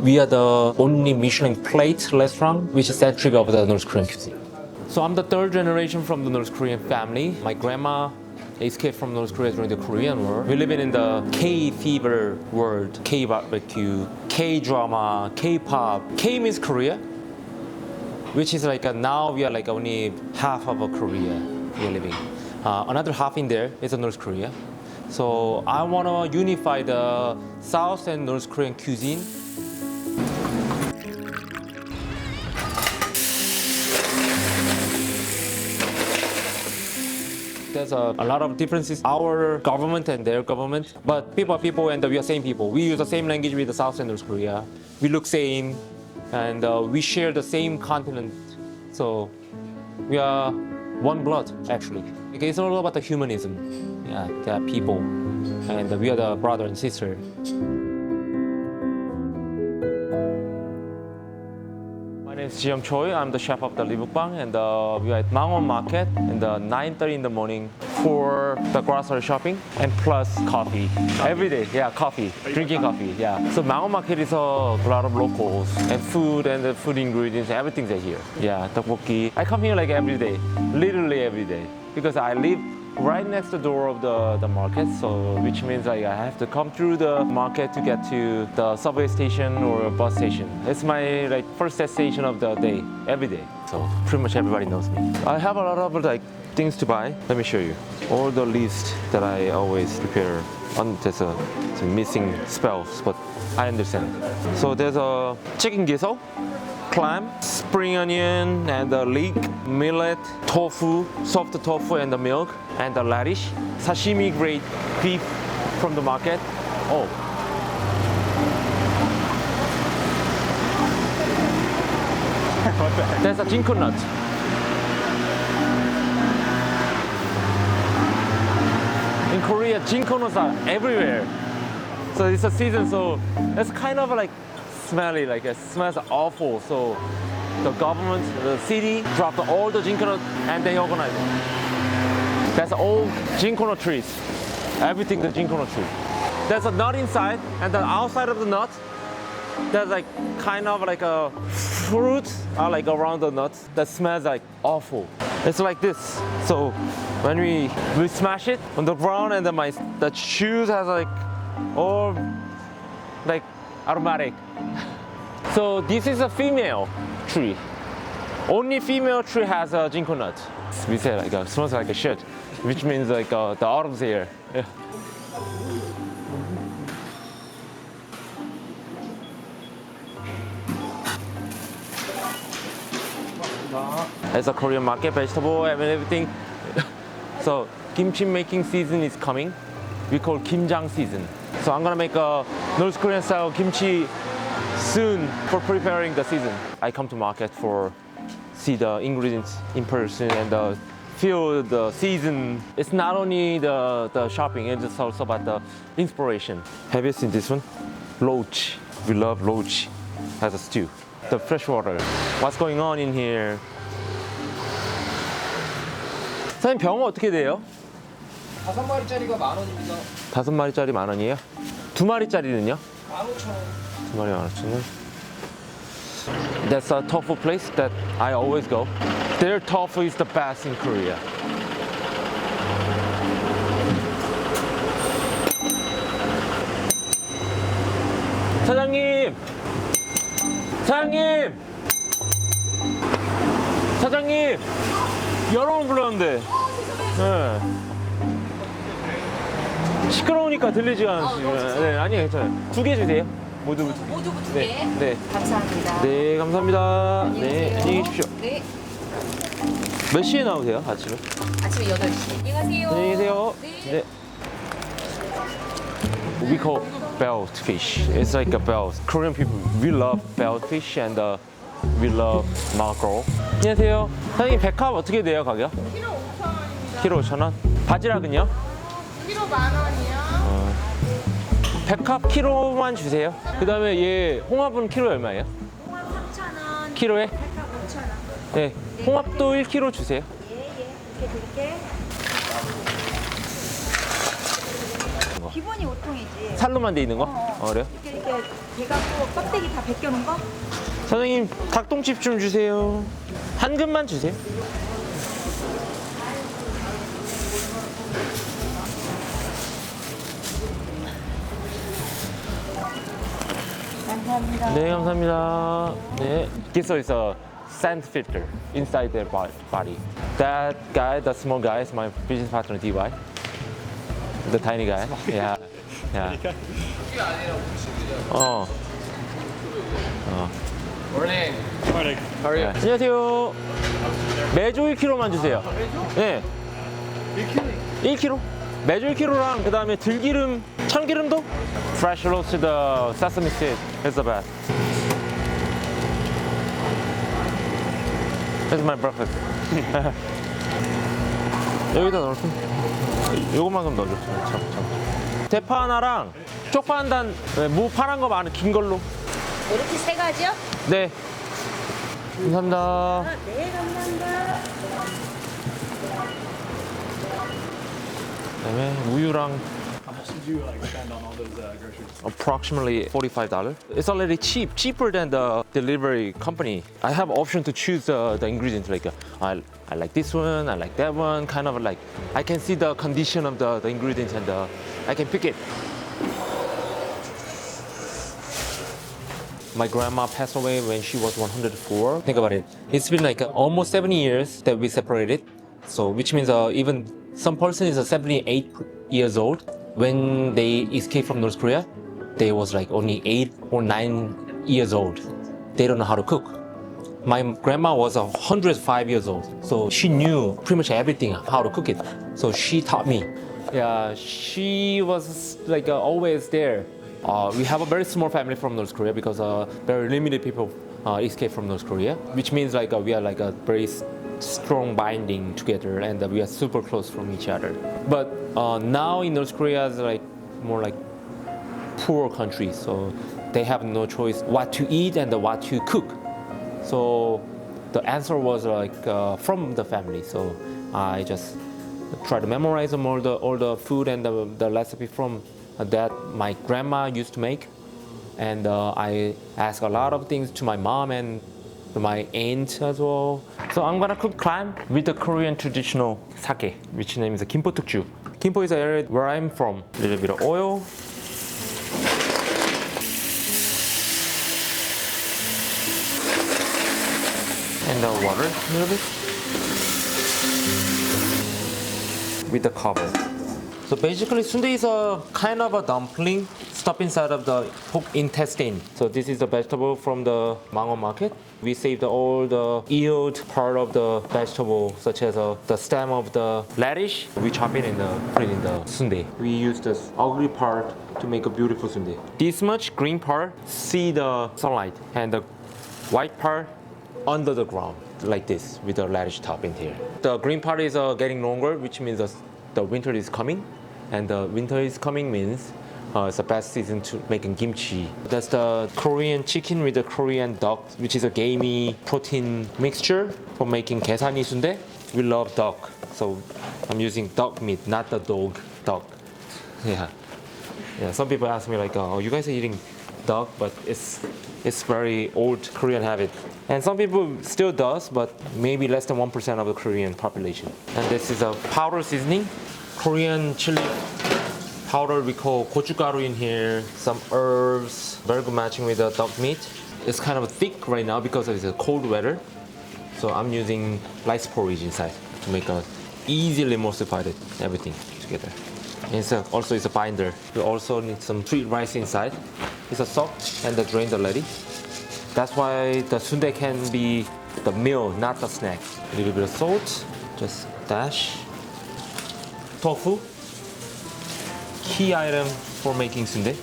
We are the only Michelin plate restaurant which is centric of the North Korean cuisine. So I'm the third generation from the North Korean family. My grandma escaped from North Korea during the Korean War. We live in the K-fever world, K-barbecue, K-drama, K-pop. K means Korea, which is like now we are like only half of a Korea we are living. Another half in there is North Korea. So I want to unify the South and North Korean cuisine. There's a lot of differences, our government and their government, but people are people and we are same people. We use the same language with the South and North Korea. We look same and we share the same continent. So we are one blood actually. It's all about the humanism. Yeah, they are people and we are the brother and sister. My name is Choi. I'm the chef of the Lee Buk Bang, and we are at Mang-Won Market in the 9:30 in the morning for the grocery shopping and plus coffee. Every day, yeah, coffee, drinking coffee, yeah. So Mang-Won Market is a lot of locals and the food ingredients, everything's here. Yeah, tteokbokki. I come here like every day, literally every day, because I live right next to the door of the market, so which means like I have to come through the market to get to the subway station or bus station. It's my like first destination of the day, every day. So pretty much everybody knows me. I have a lot of like things to buy. Let me show you. All the list that I always prepare. There's some missing spells, but I understand. So there's a chicken gizzle, clam, spring onion, and the leek, millet, tofu, soft tofu, and the milk, and the radish, sashimi grade beef from the market. Oh. There's a ginkgo nut. In Korea, ginkgo nuts are everywhere. So it's a season, so it's kind of like smelly, like it smells awful. So the government, the city dropped all the ginkgo nuts and they organize it. That's all ginkgo nut trees. Everything the ginkgo nut tree. There's a nut inside, and then outside of the nut, there's like kind of like a fruit like around the nut that smells like awful. It's like this. So when we smash it on the ground, and then the shoes has like all like aromatic. So this is a female tree. Only female tree has a ginkgo nut. We say like smells like a shit, which means like the autumn's here. Yeah. It's a Korean market, vegetable and everything. So kimchi making season is coming. We call kimjang season. So I'm gonna make a North Korean style kimchi soon for preparing the season. I come to market for see the ingredients in person and feel the season. It's not only the shopping, it's also about the inspiration. Have you seen this one? Roach. We love roach as a stew. The fresh water. What's going on in here? 사장님 병어 어떻게 돼요? 5마리짜리가 10,000원입니다. 5마리짜리 10,000원이에요? 2마리짜리는요? 15,000원. 2마리 15,000원. That's a tofu place that I always go. Their tofu is the best in Korea. 사장님! 사장님! 사장님! 여러 번 불렀는데. 네. 시끄러우니까 들리지가 않으시죠? 네, 아니요, 괜찮아요. 2개 주세요. 모두 2개. 네, 네. 감사합니다. 네, 감사합니다. 네, 안녕히 계십시오. 네. 몇 시에 나오세요, 아침에? 아침에 8시. 안녕하세요. 안녕히 계세요. 네. 네. We call belt fish. It's like a belt. Korean people, we love belt fish and we love mackerel. 안녕하세요. 사장님, 백합 어떻게 돼요, 가격? 키로 5,000원입니다. 키로 5,000원. 바지락은요? 키로 10,000원이요. 백합 키로만 주세요. 그 다음에 얘 홍합은 키로 얼마예요? 홍합 3,000원. 키로에? 백합 5,000원. 네. 홍합도 1kg 주세요. 예, 예. 이렇게 드릴게. 거. 기본이 5통이지. 살로만 돼 있는 거? 그래요? 이렇게 돼갖고 껍데기 다 벗겨놓은 거? 사장님 닭똥집 좀 주세요. 한 근만 주세요. 감사합니다. 네, 감사합니다. 네. This is a sand filter inside their body. That guy, the small guy, is my business partner, DY. The tiny guy. Yeah. Yeah. 어. Morning. How are 네. you? 안녕하세요. 매주 1kg만 주세요. 네. 1kg? 매주 1kg랑 그 다음에 들기름, 참기름도 fresh roasted sesame seed is the best. This is my breakfast. 여기다 넣을게. 요것만큼 넣어줘. 참. 대파 하나랑 쪽파 한 단, 무 파란 거 많은 긴 걸로. 이렇게 세 가지요? 네. 감사합니다. 네, 감사합니다. 그다음에 우유랑 How much did you spend on all those groceries? approximately $45. It's already cheaper than the delivery company. I have option to choose the ingredients. Like I like this one, I like that one. Kind of like I can see the condition of the ingredients and I can pick it. My grandma passed away when she was 104. Think about it. It's been like almost 70 years that we separated. So which means even some person is 78 years old. When they escaped from North Korea, they was like only 8 or 9 years old. They don't know how to cook. My grandma was 105 years old, so she knew pretty much everything how to cook it. So she taught me. Yeah, she was like always there. We have a very small family from North Korea because very limited people escaped from North Korea, which means like we are like a very strong binding together and we are super close from each other. But now in North Korea is like more like poor country, so they have no choice what to eat and what to cook. So the answer was like from the family. So I just try to memorize all the food and the recipe from that my grandma used to make, and I ask a lot of things to my mom and to my aunt as well. So I'm gonna cook clam with the Korean traditional sake, which name is Kimpo Tukju. Kimpo is the area where I'm from. A little bit of oil. And the water a little bit. With the cover. So basically, Soondae is a kind of a dumpling stuffed inside of the pork intestine. So this is the vegetable from the Mang-Won Market. We saved all the eared part of the vegetable, such as the stem of the radish. We chop it and put it in the Soondae. We use this ugly part to make a beautiful Soondae. This much green part see the sunlight, and the white part under the ground, like this, with the radish top in here. The green part is getting longer, which means the winter is coming. And the winter is coming means it's the best season to making kimchi. That's the Korean chicken with the Korean duck, which is a gamey protein mixture for making gaesani sundae. We love duck, so I'm using duck meat, not the dog duck. Yeah. Some people ask me like, "Oh, you guys are eating duck?" But it's very old Korean habit, and some people still does, but maybe less than 1% of the Korean population. And this is a powder seasoning. Korean chili powder, we call gochugaru in here, some herbs, very good matching with the duck meat. It's kind of thick right now because it's a cold weather. So I'm using rice porridge inside to make a easily emulsified it, everything together. Also it's a binder. We also need some sweet rice inside. It's a soaked and drained already. That's why the sundae can be the meal, not the snack. A little bit of salt, just dash. Tofu, key item for making sundae.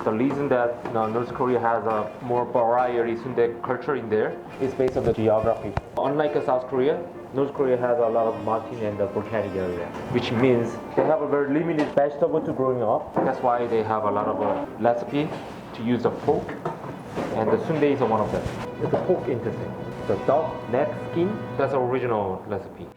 The reason that North Korea has a more variety sundae culture in there is based on the geography. Unlike South Korea, North Korea has a lot of mountain and volcanic area, which means they have a very limited vegetable to growing up. That's why they have a lot of recipe to use the pork, and the sundae is one of them. It's a pork intestine. The dog neck skin, that's the original recipe.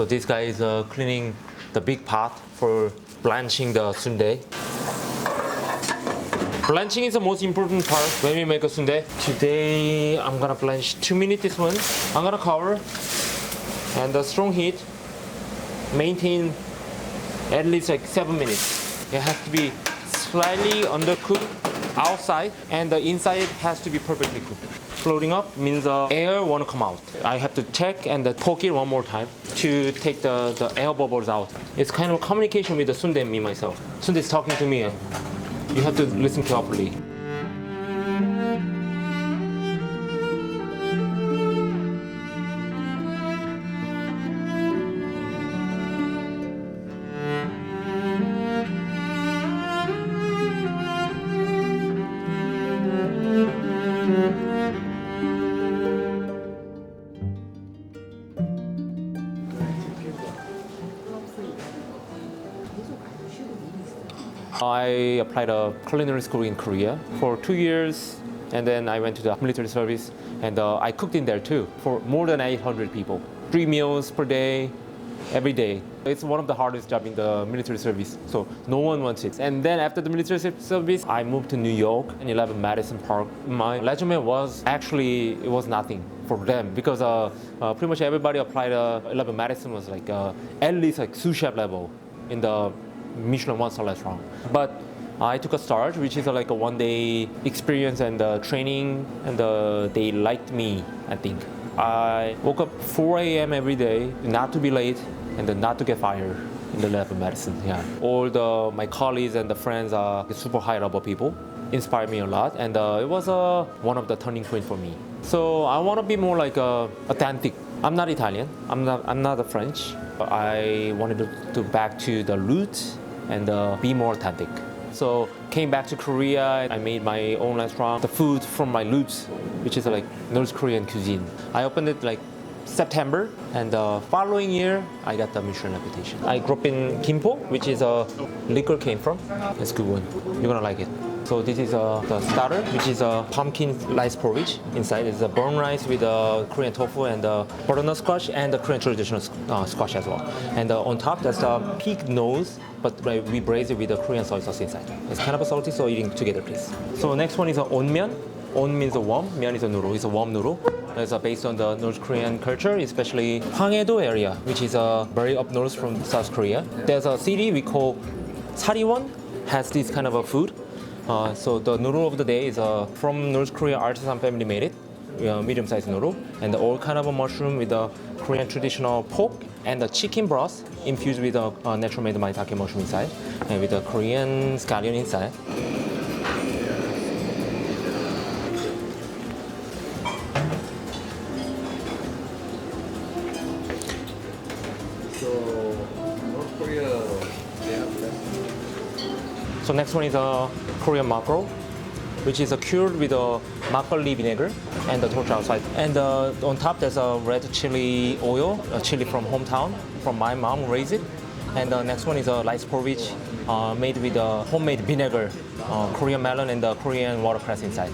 So this guy is cleaning the big pot for blanching the Soondae. Blanching is the most important part when we make a Soondae. Today I'm gonna blanch 2 minutes this one. I'm gonna cover and the strong heat maintain at least like 7 minutes. It has to be slightly undercooked outside and the inside has to be perfectly cooked. Floating up means air won't come out. I have to check and poke it one more time to take the air bubbles out. It's kind of communication with the Soondae and me myself. Soondae is talking to me. You have to listen carefully. I applied a culinary school in Korea for 2 years, and then I went to the military service, and I cooked in there too for more than 800 people. 3 meals per day, every day. It's one of the hardest jobs in the military service, so no one wants it. And then after the military service, I moved to New York and 11 Madison Park. My resume was actually, it was nothing for them because pretty much everybody applied 11 Madison was like at least like sous chef level in the Michelin one-star restaurant. But I took a stage, which is like a one-day experience and training, and they liked me, I think. I woke up 4 a.m. every day, not to be late, and then not to get fired in the lab of medicine. Yeah. All my colleagues and the friends are super high-level people, inspired me a lot, and it was one of the turning points for me. So I want to be more like authentic. I'm not Italian. I'm not a French. I wanted to back to the roots and be more authentic. So came back to Korea. I made my own restaurant. The food from my roots, which is like North Korean cuisine. I opened it like September, and the following year I got the Michelin reputation. I grew up in Gimpo, which is a liquor came from. It's a good one. You're gonna like it. So this is the starter, which is a pumpkin rice porridge. Inside is a brown rice with Korean tofu and butternut squash and the Korean traditional squash as well. And on top, that's a pig nose, but we braise it with the Korean soy sauce inside. It's kind of a salty, so eating together, please. So next one is onmyeon. On means a warm, myeon is a noodle. It's a warm noodle. It's based on the North Korean culture, especially Hwanghae-do area, which is very up north from South Korea. There's a city we call Sariwon, has this kind of a food. So the noodle of the day is from North Korea artisan family made it, medium-sized noodle, and all kind of a mushroom with the Korean traditional pork and the chicken broth infused with a natural made maitake mushroom inside, and with the Korean scallion inside. So, North Korea, they have less. So next one is a Korean mackerel, which is cured with a makgeolli vinegar and the torch outside. And on top there's a red chili oil, a chili from hometown, from my mom who raised it. And the next one is a rice porridge made with a homemade vinegar, Korean melon and the Korean watercress inside.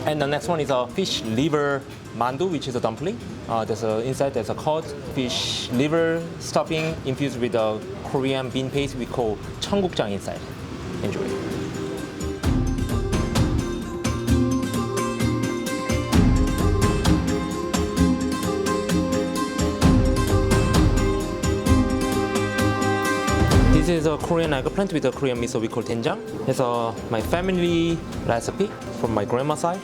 And the next one is a fish liver mandu, which is a dumpling. Inside there's a cod, fish liver stuffing infused with a Korean bean paste we call cheonggukjang inside. Enjoy. This is a Korean eggplant with a Korean miso we call doenjang. It's my family recipe from my grandma's side,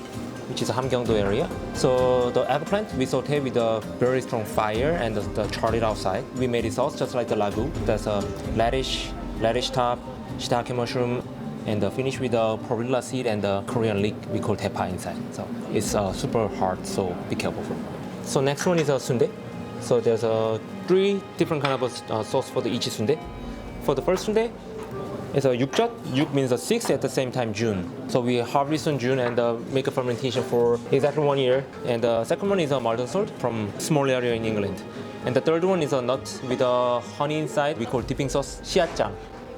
which is a Hamgyongdo area. So the eggplant we saute with a very strong fire and char it outside. We made a sauce just like the ragu. There's a radish top, shiitake mushroom, and finish with the perilla seed and the Korean leek we call tepa inside. So it's super hard, so be careful for it. So next one is a Soondae. So there's 3 different kind of sauce for each Soondae. For the first Soondae, it's a yukjot. Yuk means 6 at the same time June. So we harvest in June and make a fermentation for exactly 1 year. And the second one is a Maldon salt from small area in England. And the third one is a nut with honey inside. We call dipping sauce siatjang.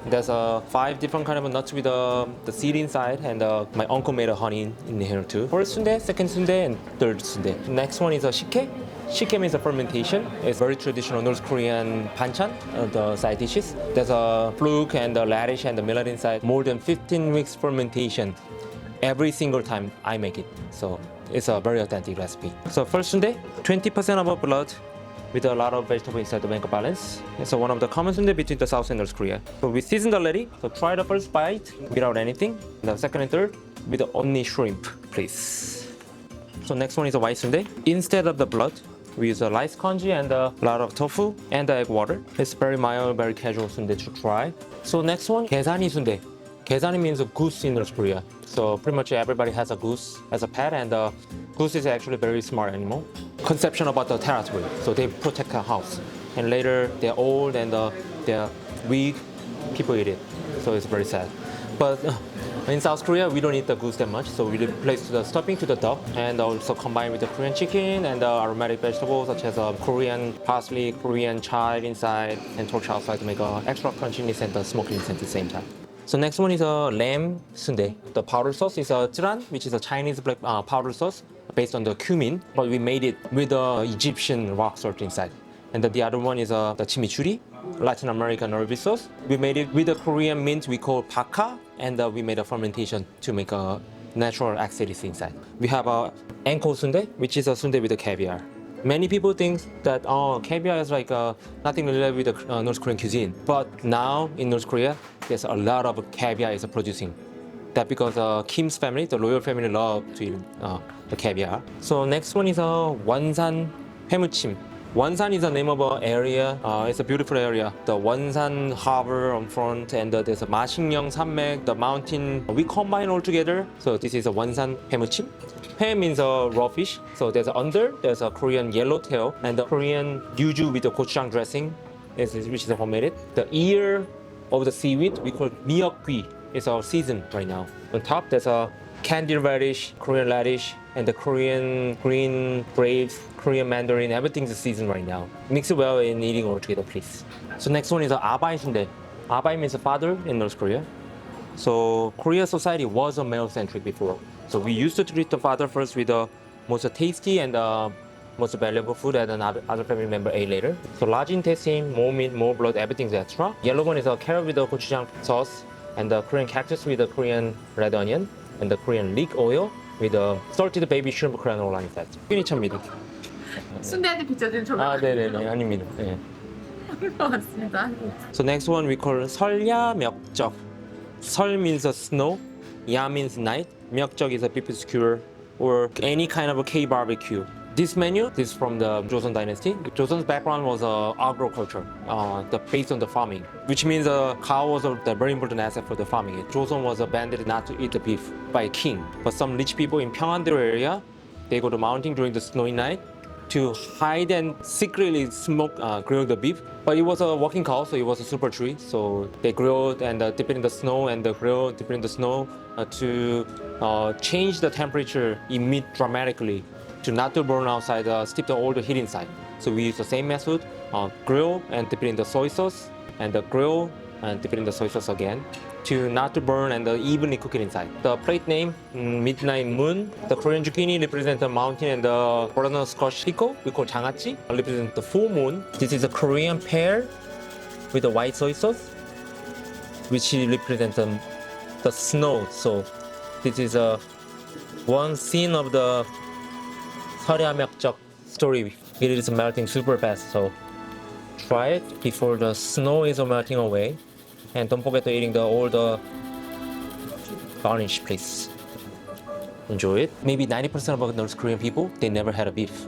There's 5 different kind of nuts with the seed inside, and my uncle made a honey in here too. First Soondae, second Soondae, and third Soondae. Next one is a shike. Shike means a fermentation. It's very traditional North Korean banchan, the side dishes. There's a fluke and the radish and the millet inside. More than 15 weeks fermentation every single time I make it. So it's a very authentic recipe. So first Soondae, 20% of our blood with a lot of vegetable inside to make a balance. It's one of the common Soondae between the South and North Korea. So we seasoned already. So try the first bite without anything. The second and third with only shrimp, please. So next one is a white Soondae. Instead of the blood, we use a rice congee and a lot of tofu and egg water. It's very mild, very casual Soondae to try. So next one, 계산이 Soondae. 계산이 means a goose in North Korea. So pretty much everybody has a goose as a pet, and goose is actually a very smart animal. Conception about the territory, so they protect a house. And later they're old and they're weak, people eat it. So it's very sad. But in South Korea, we don't eat the goose that much, so we replace the stuffing to the duck and also combine with the Korean chicken and aromatic vegetables such as Korean parsley, Korean chive inside, and torch outside to make extra crunchiness and the smokiness at the same time. So next one is a lamb Soondae. The powder sauce is a zhiran, which is a Chinese black powder sauce based on the cumin, but we made it with the Egyptian rock salt inside. And the other one is the chimichurri, Latin American herb sauce. We made it with the Korean mint we call baka, and we made a fermentation to make a natural acidity inside. We have a ankle Soondae, which is a Soondae with the caviar. Many people think that caviar is like nothing related with the North Korean cuisine. But now in North Korea, there's a lot of caviar is producing. That because Kim's family, the royal family, love to eat the caviar. So next one is Wonsan 해무침. Wonsan is the name of an area. It's a beautiful area. The Wonsan Harbor on front, and there's a 마식령 산맥, the mountain. We combine all together. So this is a Wonsan 해무침. 회 means raw fish. So there's a Korean yellowtail and the Korean yuju with the gochujang dressing, which is homemade. The ear of the seaweed we call miyeokgui. It's our season right now. On top there's a candied radish, Korean radish, and the Korean green grapes, Korean mandarin. Everything's the season right now. Mix it well and eating all together, please. So next one is abai Soondae. Abai means a father in North Korea. So Korea society was a male-centric before. So we used to treat the father first with the most tasty and most valuable food, and other family member ate later. So large intestine, more meat, more blood, everything's extra. Yellow one is a carrot with the gochujang sauce, and the Korean cactus with the Korean red onion, and the Korean leek oil with the salted baby shrimp granola inside. 휘니차입니다. 순대한테 비춰진 조명 네네네, 아닙니다. 네. 것 같습니다. So next one we call 설야멱적. 설 means a snow, ya means night, 멱적 is a beef skewer or any kind of a K-barbecue. This menu is from the Joseon dynasty. Joseon's background was agriculture, based on the farming, which means cow was a very important asset for the farming. Joseon was abandoned not to eat the beef by a king, but some rich people in Pyongan area, they go to mountain during the snowy night to hide and secretly grill the beef. But it was a walking cow, so it was a super tree. So they grilled and dip it in the snow, and the grill dip it in the snow to change the temperature in meat dramatically, to not to burn outside, steep all the heat inside. So we use the same method, grill and dip it in the soy sauce, and the grill and dip it in the soy sauce again, to not to burn and evenly cook it inside. The plate name, Midnight Moon. The Korean zucchini represents the mountain, and the butternut-squash pickle, we call 장아찌, represents the full moon. This is a Korean pear with the white soy sauce, which represents the snow. So this is one scene of the 설야멱적 story. It is melting super fast, so try it before the snow is melting away. And don't forget to eating all the garnish, please. Enjoy it. Maybe 90% of North Korean people, they never had a beef.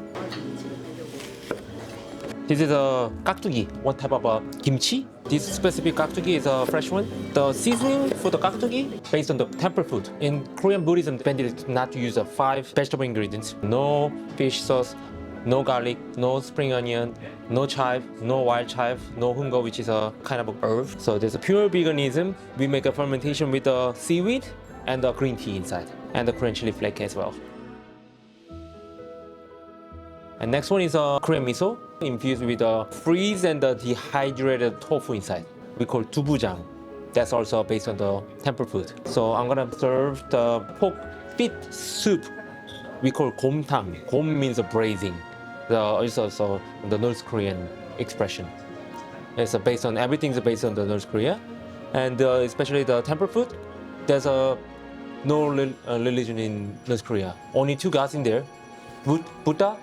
This is a 깍두기, one type of kimchi. This specific 깍두기 is a fresh one. The seasoning for the 깍두기 based on the temple food. In Korean Buddhism, depended not to use 5 vegetable ingredients. No fish sauce, no garlic, no spring onion, no chive, no wild chive, no hungo, which is a kind of herb. So there's a pure veganism. We make a fermentation with the seaweed and the green tea inside, and the Korean chili flake as well. And next one is a Korean miso infused with the freeze and the dehydrated tofu inside. We call dubujang. That's also based on the temple food. So I'm gonna serve the pork feet soup. We call 곰탕. 곰 means braising. It's also the North Korean expression. It's based on everything's based on the North Korea, and especially the temple food. There's no religion in North Korea. Only two gods in there, Buddha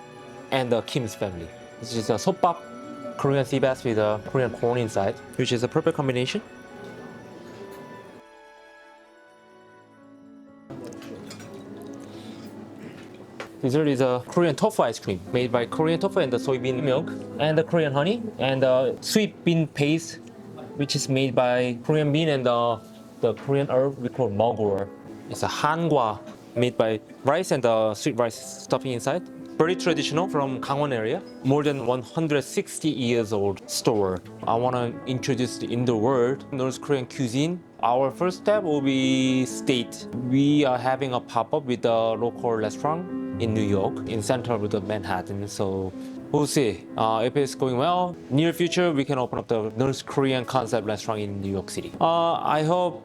and Kim's family. This is a sopbap, Korean sea bass with Korean corn inside, which is a perfect combination. Dessert is a Korean tofu ice cream made by Korean tofu and the soybean milk and the Korean honey and sweet bean paste, which is made by Korean bean and the Korean herb we call mogor. It's a hangwa made by rice and sweet rice stuffing inside. Very traditional from Gangwon area. More than 160 years old store. I want to introduce in the world North Korean cuisine. Our first step will be state. We are having a pop-up with a local restaurant in New York, in center of the Manhattan. So we'll see. If it's going well, near future we can open up the North Korean concept restaurant in New York City. I hope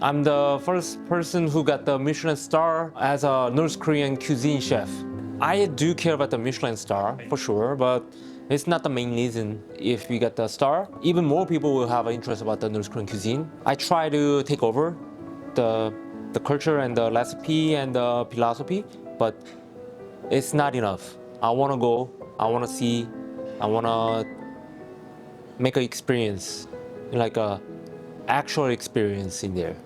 I'm the first person who got the Michelin star as a North Korean cuisine chef. I do care about the Michelin star for sure, but it's not the main reason. If we get the star, even more people will have an interest about the North Korean cuisine. I try to take over the culture and the recipe and the philosophy, but it's not enough. I want to go, I want to see, I want to make an experience, like a actual experience in there.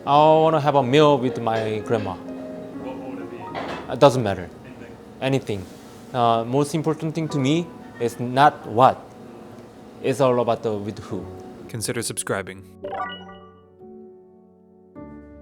I want to have a meal with my grandma. What would it be? It doesn't matter. Anything? Anything. Most important thing to me is not what. It's all about the with who. Consider subscribing.